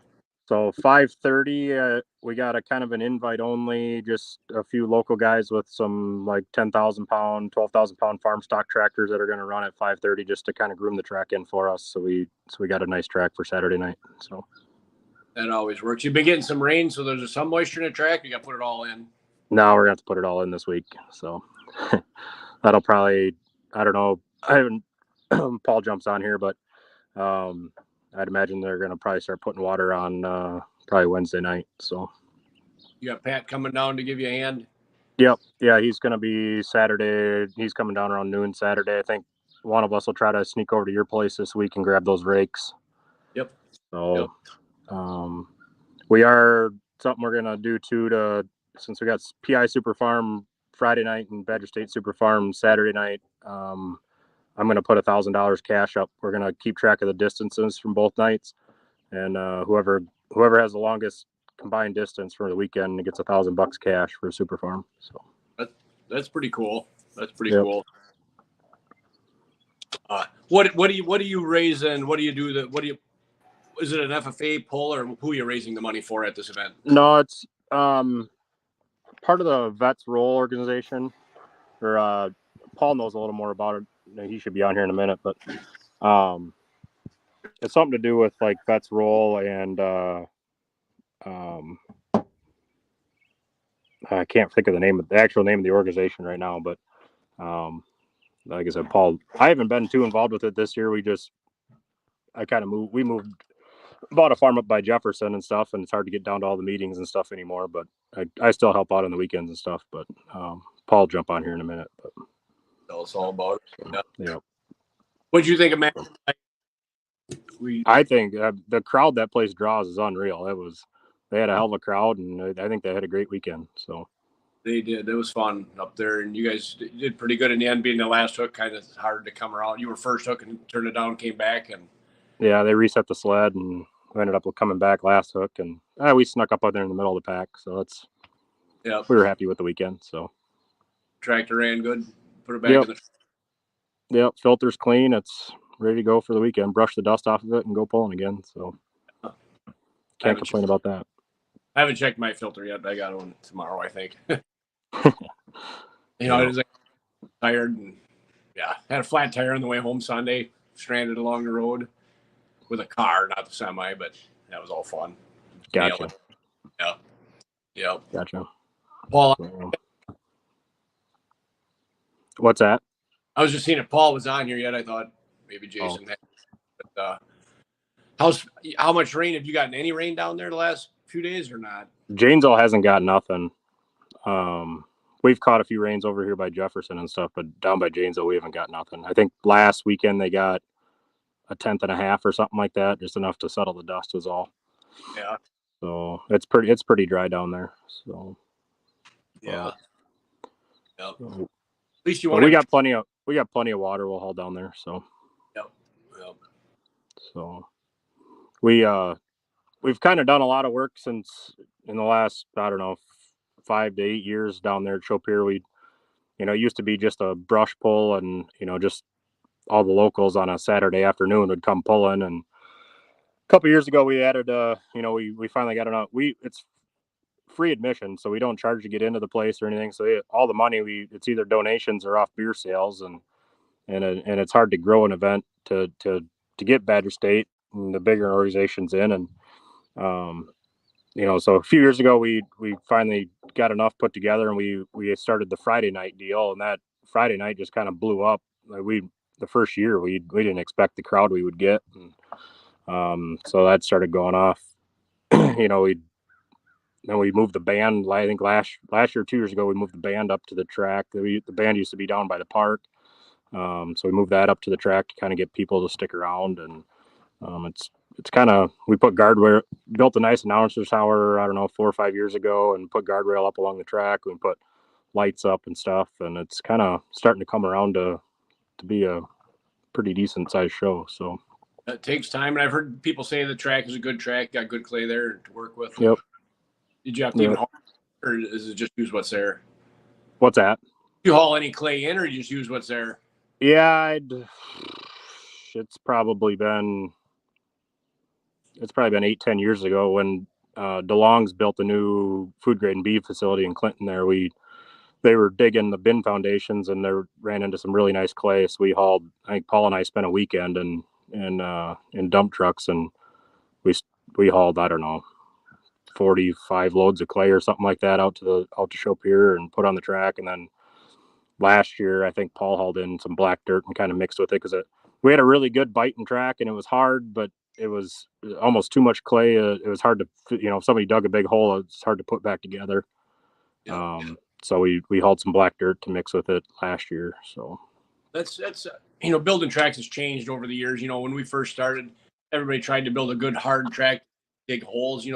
So 5:30, we got a kind of an invite only, just a few local guys with some like 10,000 pound, 12,000 pound farm stock tractors that are going to run at 5:30 just to kind of groom the track in for us. So we got a nice track for Saturday night. So that always works. You've been getting some rain, so there's some moisture in the track. You got to put it all in. now we're going to have to put it all in this week. So that'll probably, I don't know. I haven't, Paul jumps on here, but I'd imagine they're going to probably start putting water on probably Wednesday night. So You got Pat coming down to give you a hand. Yep. Yeah, he's going to be Saturday. He's coming down around noon Saturday. I think one of us will try to sneak over to your place this week and grab those rakes. Yep. So we are something we're going to do too since we got PI Super Farm Friday night and Badger State Super Farm Saturday night. I'm going to put $1,000 cash up. We're going to keep track of the distances from both nights, and whoever has the longest combined distance for the weekend gets $1,000 cash for a Super Farm. So that's pretty cool. That's pretty cool. What do you raise and what do you do? Is it an FFA pull or who are you raising the money for at this event? No, it's part of the Vets Roll organization. Or Paul knows a little more about it. He should be on here in a minute, but it's something to do with like Vets Roll and I can't think of the actual name of the organization right now, but like I said, Paul, I haven't been too involved with it this year. We bought a farm up by Jefferson and stuff, and it's hard to get down to all the meetings and stuff anymore, but I still help out on the weekends and stuff, but Paul will jump on here in a minute. But Tell us all about it. Yeah. What'd you think of Matt? I think the crowd that place draws is unreal. They had a hell of a crowd, and I think they had a great weekend. So They did. It was fun up there, and you guys did pretty good in the end. Being the last hook, kind of hard to come around. You were first hook and turned it down, came back, and yeah, they reset the sled, and we ended up coming back last hook, and we snuck up there in the middle of the pack. So we were happy with the weekend. So tractor ran good. Put it back in the. Yep, filter's clean. It's ready to go for the weekend. Brush the dust off of it and go pulling again. So can't complain about that. I haven't checked my filter yet. I got one tomorrow, I think. I was like, tired and had a flat tire on the way home Sunday. Stranded along the road with a car, not the semi, but that was all fun. Gotcha. Yeah. Gotcha. Paul, what's that? I was just seeing if Paul was on here yet. I thought maybe Jason had. But how much rain have you gotten? Any rain down there the last few days or not? Janesville hasn't got nothing. We've caught a few rains over here by Jefferson and stuff, but down by Janesville we haven't got nothing. I think last weekend they got a 1/10 or something like that, just enough to settle the dust is all. Yeah. So it's pretty dry down there. So yeah. Yep. At least we got plenty of water we'll haul down there. So Yep. So we've kind of done a lot of work since in the last, I don't know, 5 to 8 years down there at Shopiere. It used to be just a brush pull and, just all the locals on a Saturday afternoon would come pulling. And a couple years ago, we added, we finally got it's free admission, so we don't charge to get into the place or anything. So all the money it's either donations or off beer sales, and it's hard to grow an event to get Badger State and the bigger organizations in. And so a few years ago we finally got enough put together, and we started the Friday night deal, and that Friday night just kind of blew up. The first year we didn't expect the crowd we would get, and so that started going off. We moved the band. I think last year, 2 years ago, we moved the band up to the track. The band used to be down by the park, so we moved that up to the track to kind of get people to stick around. And it's kind of, we put guardrail, built a nice announcer's tower, I don't know, 4 or 5 years ago, and put guardrail up along the track. We put lights up and stuff, and it's kind of starting to come around to be a pretty decent sized show. So it takes time, and I've heard people say the track is a good track, got good clay there to work with. Yep. Did you have to even haul, or is it just use what's there? What's that? Do you haul any clay in, or you just use what's there? Yeah, it's probably been 8-10 years ago when DeLong's built a new food grade and beef facility in Clinton. They were digging the bin foundations, and they ran into some really nice clay. So we hauled. I think Paul and I spent a weekend in dump trucks, and we hauled, I don't know, 45 loads of clay or something like that out to Shopiere and put on the track. And then last year, I think Paul hauled in some black dirt and kind of mixed with it, because we had a really good biting track, and it was hard, but it was almost too much clay. It was hard to, if somebody dug a big hole, it's hard to put back together. Yeah. So we hauled some black dirt to mix with it last year. So that's building tracks has changed over the years. When we first started, everybody tried to build a good hard track, dig holes.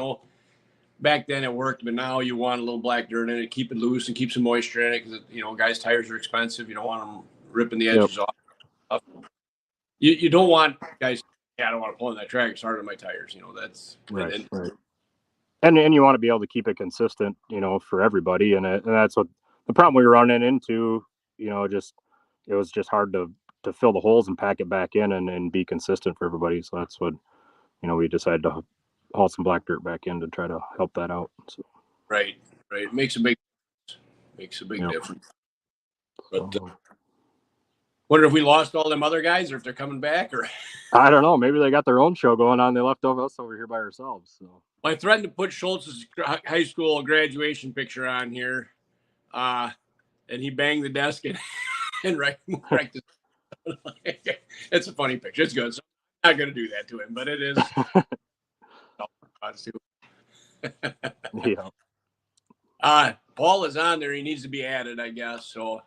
Back then it worked, but now you want a little black dirt in it, keep it loose and keep some moisture in it, because guys' tires are expensive. You don't want them ripping the edges off. You don't want guys. I don't want to pull in that track. It's hard on my tires. That's right. And you want to be able to keep it consistent, for everybody. And that's what the problem we were running into. It was just hard to fill the holes and pack it back in and be consistent for everybody. So that's what we decided to haul some black dirt back in to try to help that out. So right, makes a big difference. But wonder if we lost all them other guys, or if they're coming back, or I don't know. Maybe they got their own show going on. They left us over here by ourselves. So I threatened to put Schultz's high school graduation picture on here, and he banged the desk and wrecked it. It's a funny picture. It's good. So I'm not going to do that to him, but it is. Yeah. Paul is on there. He needs to be added, I guess. So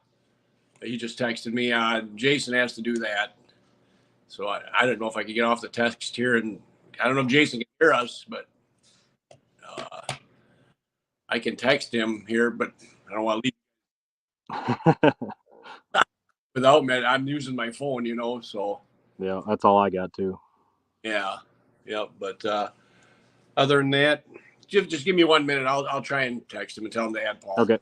he just texted me. Jason has to do that. So I don't know if I can get off the text here, and I don't know if Jason can hear us, but I can text him here, but I don't want to leave without me. I'm using my phone, so. Yeah, that's all I got too. Yeah. But other than that, just give me 1 minute. I'll try and text him and tell him to add Paul. Okay.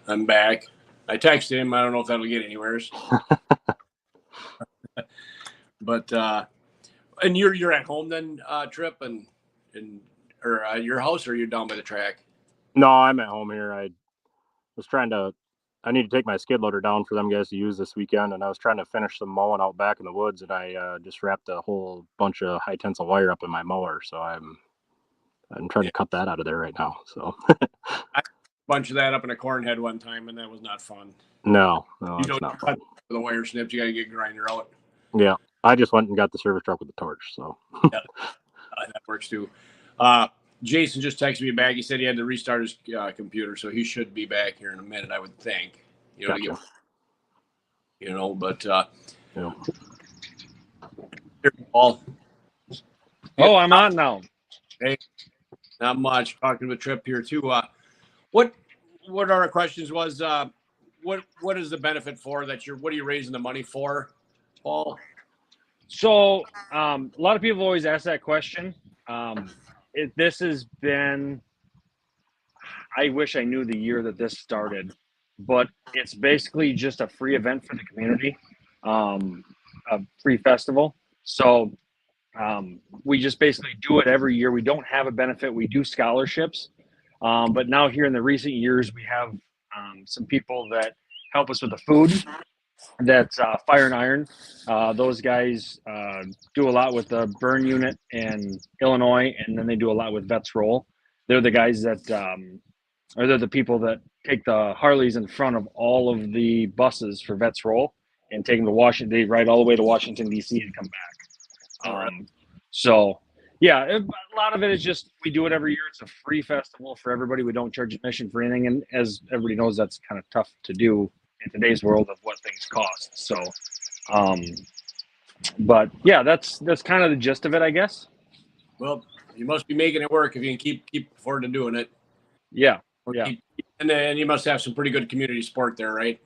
I'm back. I texted him. I don't know if that'll get anywhere. But and you're at home then, Trip, or your house, or you're down by the track? No, I'm at home here. I need to take my skid loader down for them guys to use this weekend, and I was trying to finish some mowing out back in the woods, and I just wrapped a whole bunch of high tensile wire up in my mower, so I'm trying to cut that out of there right now. So I bunch of that up in a corn head one time, and that was not fun. No, you don't not cut the wire snips. You got to get grinder out. Yeah, I just went and got the service truck with the torch. So that works too. Jason just texted me back. He said he had to restart his computer, so he should be back here in a minute, I would think. Gotcha. But yeah. Paul. Oh, I'm on now. Hey, not much. Talking with Trip here too. What one of our questions was, what is the benefit for that what are you raising the money for, Paul? So a lot of people always ask that question. This has been, I wish I knew the year that this started, but it's basically just a free event for the community, a free festival. So we just basically do it every year. We don't have a benefit. We do scholarships. But now here in the recent years, we have some people that help us with the food. That's Fire and Iron. Those guys do a lot with the burn unit in Illinois, and then they do a lot with Vets Roll. They're the guys that, or they're the people that take the Harleys in front of all of the buses for Vets Roll and take them to Washington. They ride all the way to Washington, D.C. and come back. So, yeah, a lot of it is just we do it every year. It's a free festival for everybody. We don't charge admission for anything. And as everybody knows, that's kind of tough to do in today's world of what things cost. So, but yeah, that's kind of the gist of it, I guess. Well, you must be making it work if you can keep affording to doing it. Yeah. And then you must have some pretty good community support there, right?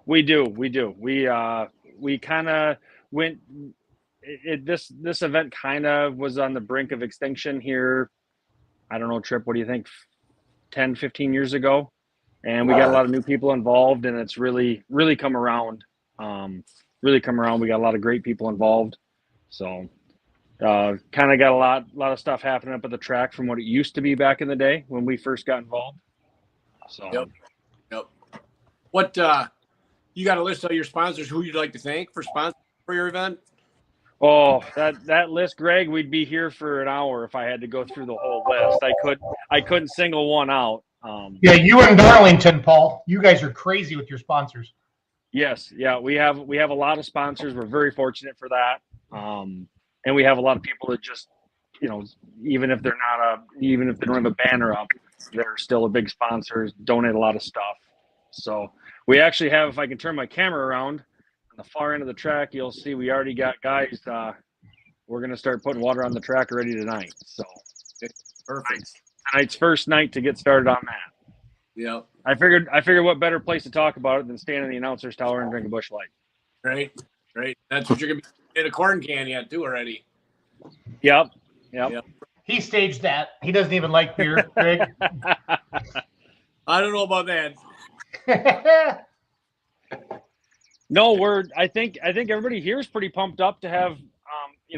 We do. We kind of went. This event kind of was on the brink of extinction here. I don't know, Trip, what do you think? 10, 15 years ago. And we got a lot of new people involved, and it's really come around. We got a lot of great people involved. So kind of got a lot of stuff happening up at the track from what it used to be back in the day when we first got involved. So Yep. What you got a list of your sponsors who you'd like to thank for sponsoring for your event? Oh, that list, Greg, we'd be here for an hour if I had to go through the whole list. I couldn't single one out. Yeah, you and Darlington, Paul. You guys are crazy with your sponsors. Yes, yeah, we have a lot of sponsors. We're very fortunate for that, and we have a lot of people that just, even if they don't have a banner up, they're still a big sponsor. Donate a lot of stuff. So we actually have, if I can turn my camera around, on the far end of the track, you'll see we already got guys. We're gonna start putting water on the track already tonight. So Perfect. Tonight's first night to get started on that. Yeah. I figured what better place to talk about it than stand in the announcer's tower and drink a Busch Light. Right. That's what you're gonna be in a corn can yet too already. Yep. He staged that. He doesn't even like beer, Greg. I don't know about that. No, I think everybody here is pretty pumped up to have.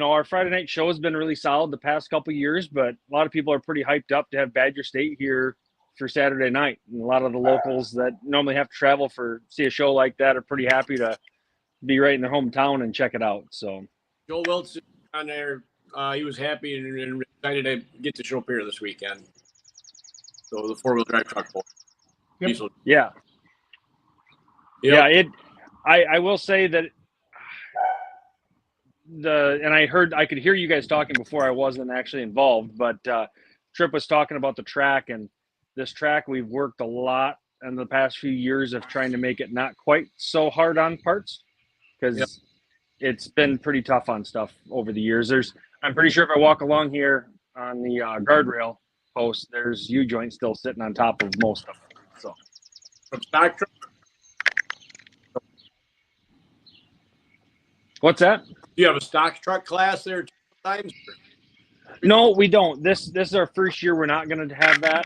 Our Friday night show has been really solid the past couple of years, but a lot of people are pretty hyped up to have Badger State here for Saturday night. And a lot of the locals that normally have to travel see a show like that are pretty happy to be right in their hometown and check it out. So Joel Wilson on there, he was happy and excited to get to Shopiere this weekend. So the 4-wheel drive truck pull. Yep. Yeah. I will say that I could hear you guys talking before I wasn't actually involved, but Trip was talking about the track, and this track we've worked a lot in the past few years of trying to make it not quite so hard on parts, because it's been pretty tough on stuff over the years. I'm pretty sure if I walk along here on the guardrail post, there's U-joint still sitting on top of most of them. So From stock truck. what's that? Do you have a stock truck class there times? No, we don't. This is our first year. We're not going to have that.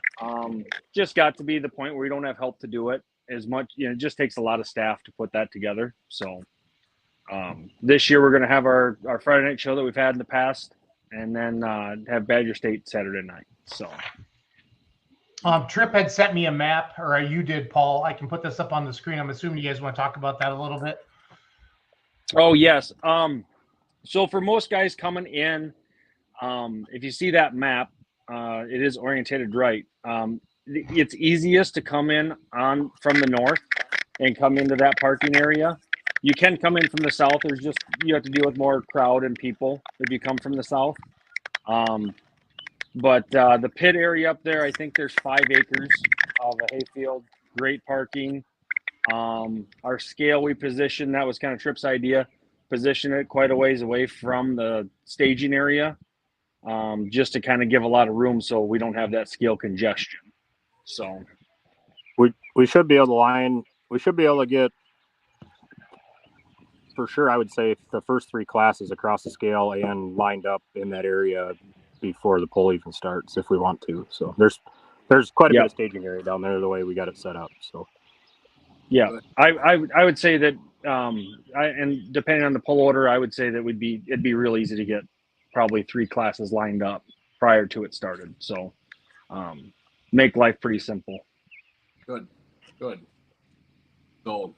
Just got to be the point where we don't have help to do it as much. It just takes a lot of staff to put that together. So this year we're going to have our Friday night show that we've had in the past, and then have Badger State Saturday night. So Trip had sent me a map, or you did, Paul. I can put this up on the screen. I'm assuming you guys want to talk about that a little bit. Oh, yes. So for most guys coming in, if you see that map, it is orientated right. It's easiest to come in from the north and come into that parking area. You can come in from the south. You have to deal with more crowd and people if you come from the south. But the pit area up there, I think there's 5 acres of a hayfield, great parking. Our scale we positioned, that was kind of Trip's idea, position it quite a ways away from the staging area, just to kind of give a lot of room so we don't have that scale congestion. So We should be able to line. We should be able to get, for sure, I would say the first 3 classes across the scale and lined up in that area before the poll even starts, if we want to. So there's quite a bit of staging area down there the way we got it set up. So yeah, I would say that, and depending on the poll order, I would say that it'd be real easy to get probably 3 classes lined up prior to it started. So make life pretty simple. Good. So,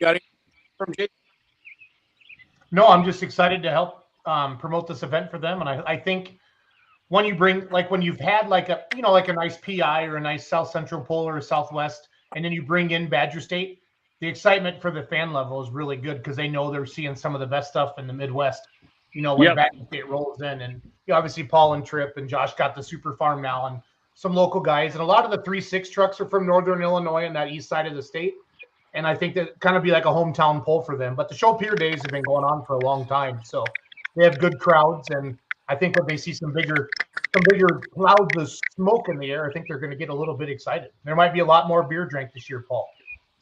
got anything from Jason? No, I'm just excited to help promote this event for them. And I think when you bring, like when you've had like a, like a nice PI or a nice South Central Poll or Southwest, and then you bring in Badger State, the excitement for the fan level is really good because they know they're seeing some of the best stuff in the Midwest, when Badger State rolls in. And obviously Paul and Tripp and Josh got the Super Farm now and some local guys. And a lot of the 3-6 trucks are from Northern Illinois and that east side of the state. And I think that kind of be like a hometown poll for them. But the Shopiere Days have been going on for a long time. So they have good crowds. And I think when they see some bigger clouds of smoke in the air, I think they're going to get a little bit excited. There might be a lot more beer drank this year, Paul.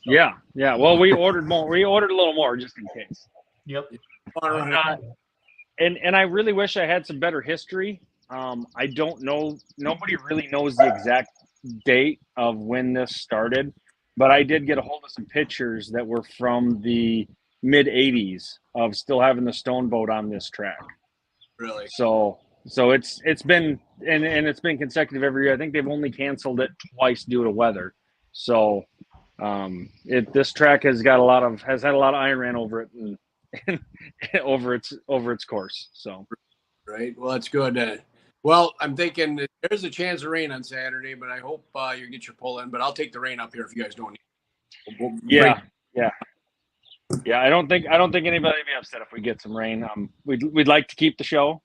So. Yeah. Well, we ordered more. We ordered a little more just in case. Yep. And I really wish I had some better history. I don't know. Nobody really knows the exact date of when this started, but I did get a hold of some pictures that were from the mid 80s of still having the stone boat on this track. Really? So it's been and it's been consecutive every year. I think they've only canceled it twice due to weather. So this track has had a lot of iron ran over it and over its course. So right. Well, that's good. Well, I'm thinking that there's a chance of rain on Saturday, but I hope you get your pull in. But I'll take the rain up here if you guys don't need it. Yeah. I don't think anybody will be upset if we get some rain. We'd like to keep the show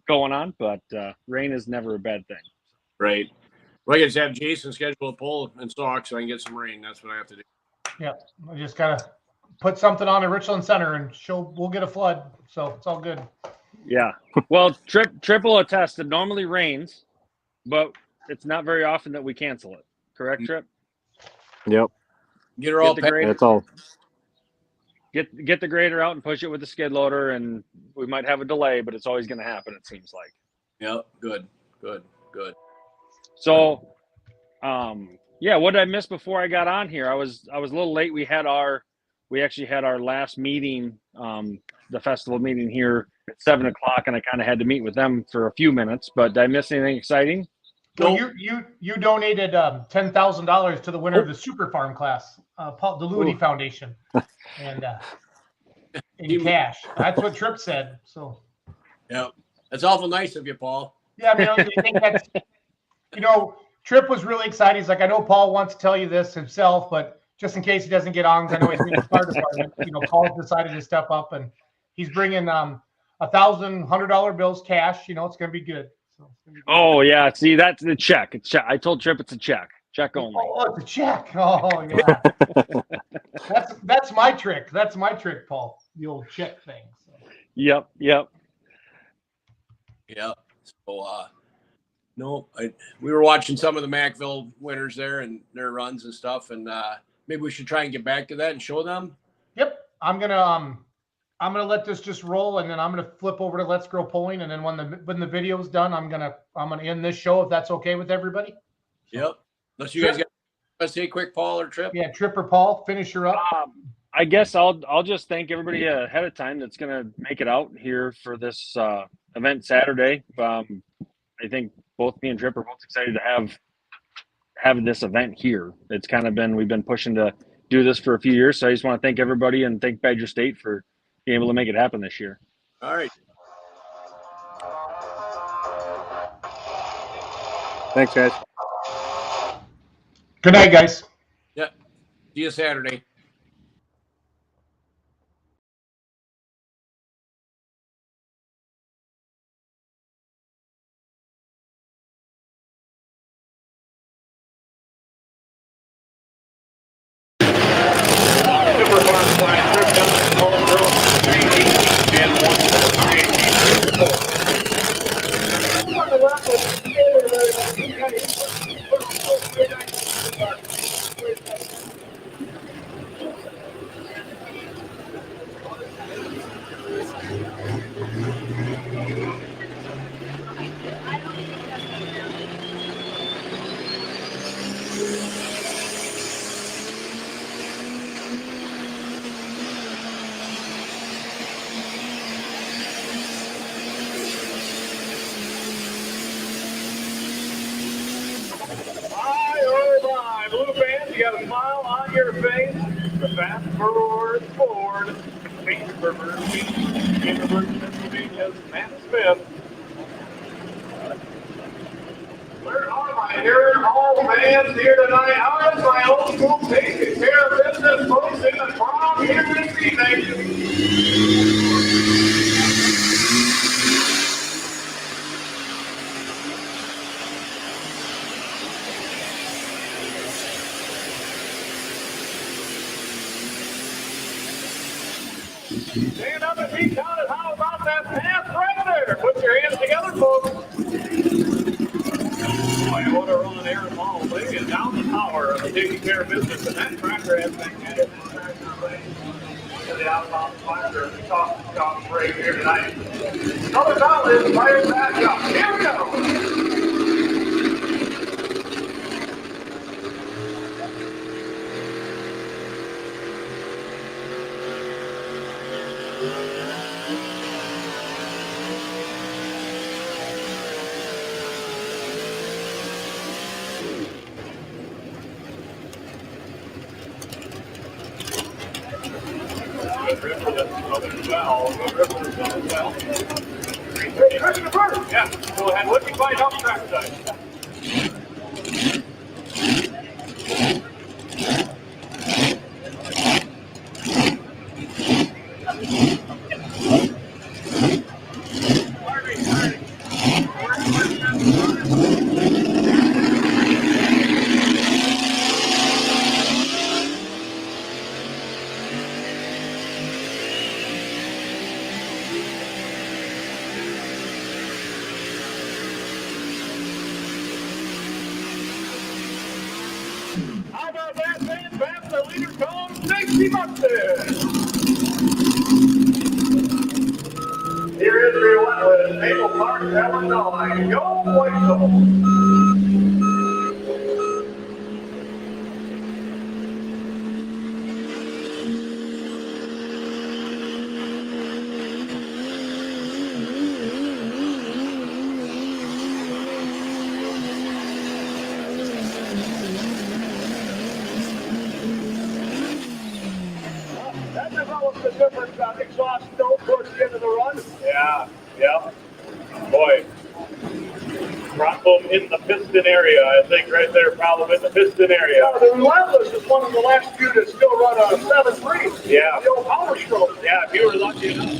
going on, but rain is never a bad thing. Right. Well, I just have Jason schedule a poll and stalk so I can get some rain. That's what I have to do. Yeah, I just gotta put something on at Richland Center and we'll get a flood. So it's all good. Yeah. Well, Tripp will attest. It normally rains, but it's not very often that we cancel it. Correct, Tripp? Yep. Get her all packed. That's all. Get the grader out and push it with the skid loader, and we might have a delay, but it's always going to happen. It seems like. Yep. Good. So, what did I miss before I got on here? I was a little late. We actually had our last meeting, the festival meeting here at 7:00, and I kind of had to meet with them for a few minutes. But did I miss anything exciting? Well, you donated $10,000 to the winner of the Super Farm class, Paul DeLuity Foundation, and in cash. That's what Tripp said. So, yeah, that's awful nice of you, Paul. Yeah, I mean, I think that's Tripp was really excited. He's like, I know Paul wants to tell you this himself, but just in case he doesn't get on, because I know he's in the fire department. Paul decided to step up, and he's bringing $1,100 bills cash. It's going to be good. So oh yeah, see that's the check. It's check. I told Tripp it's a check only. Oh, it's a check. Oh yeah. that's my trick. That's my trick, Paul. The old check thing. So. Yep. Yeah. So we were watching some of the Mackville winners there and their runs and stuff, and maybe we should try and get back to that and show them. Yep, I'm gonna let this just roll, and then I'm gonna flip over to Let's Grow Polling, and then when the video's done, I'm gonna end this show if that's okay with everybody. Yep. Unless you guys let's say quick, Paul or Tripp. Yeah, Tripp or Paul, finish her up. I guess I'll just thank everybody ahead of time that's gonna make it out here for this event Saturday. I think both me and Tripp are both excited to have this event here. It's kind of we've been pushing to do this for a few years, so I just want to thank everybody and thank Badger State for being able to make it happen this year. All right. Thanks, guys. Good night, guys. Yeah. See you Saturday. Super Farm class, Tripp Johnson, Paul Brooks, 318 and 1. The Fast Forward Ford, Pittsburgh, Pennsylvania's Matt Smith. Where are my all fans here tonight? How is my old school taking care of business, folks, in the prom here this evening? Stand up and be counted. How about that pass right there? Put your hands together, folks. Toyota running Aaron Hall laying down the power of taking care of business, and that tractor has been headed to the outbound fire stop break here tonight. Another foul is fired back up. Here we go. Yeah, go ahead. What do you find off track side? How about that, man? Back the leader comes 60 bucks there. Here is your one with Maple Park, Illinois. Go White Sox. That develops a different exhaust note towards the end of the run. Yeah. Boy, problem in the piston area, I think, right there. Problem in the piston area. Yeah, the Relentless is one of the last few to still run a 7.3. Yeah. The old power stroke. Yeah, if you were lucky enough.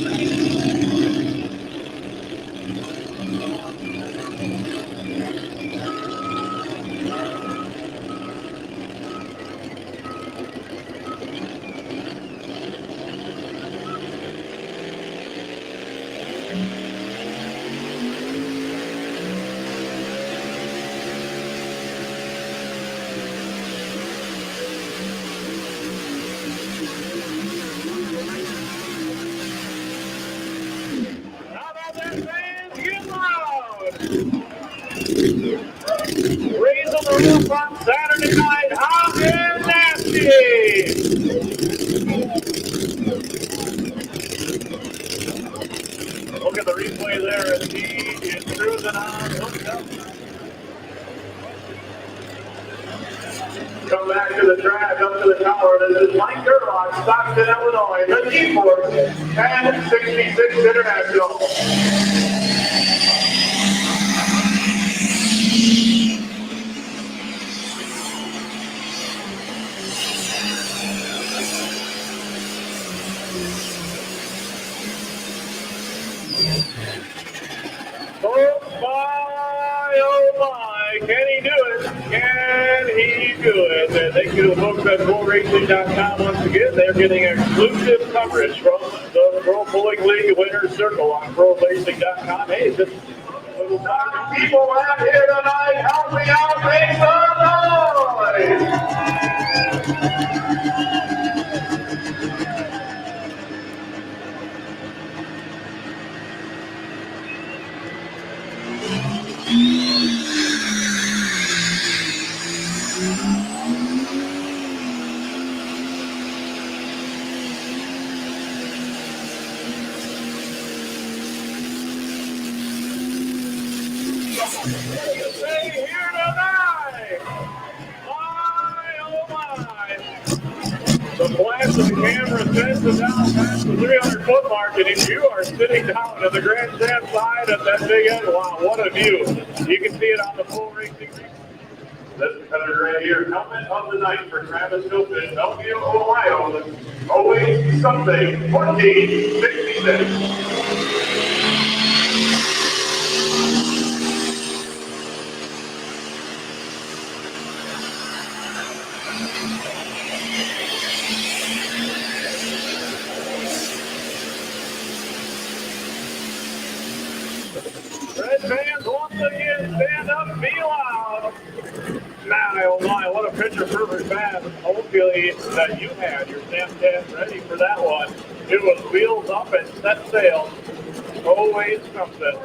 Raise on the roof on Saturday night, hot and nasty. Look at the replay there as he is cruising on. Come back to the track, up to the tower. This is Mike Gerlach, Stockton, Illinois, the G-Force, and 66 International. Oh my, can he do it? Can he do it? And thank you to the folks at ProRacing.com once again. They're getting exclusive coverage from the Pro Pulling League Winner's Circle on ProRacing.com. Hey, just little people out here tonight, help me out, make some noise! Say here tonight. My, oh my. So flash of the camera sends us out past the 300-foot mark, and if you are sitting down at the grandstand side of that big end, wow, what a view. You can see it on the full racing. This competitor right here, helmet of the night for Travis Hilton, Bellevue, Ohio, always something, 1466. Red fans once again stand up, be loud. My, oh my, what a picture perfect pass. Hopefully that you had your Snapchat ready for that one. It was wheels up and set sail. Always something.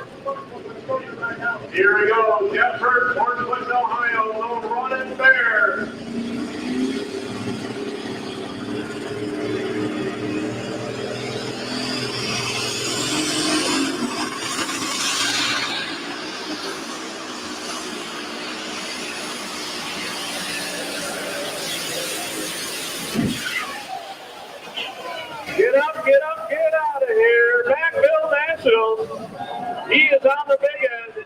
Here we go. Jeffers, Northwest Ohio, no running fair. Get up, get up, get out of here. Mackville Nationals. He is on the big end.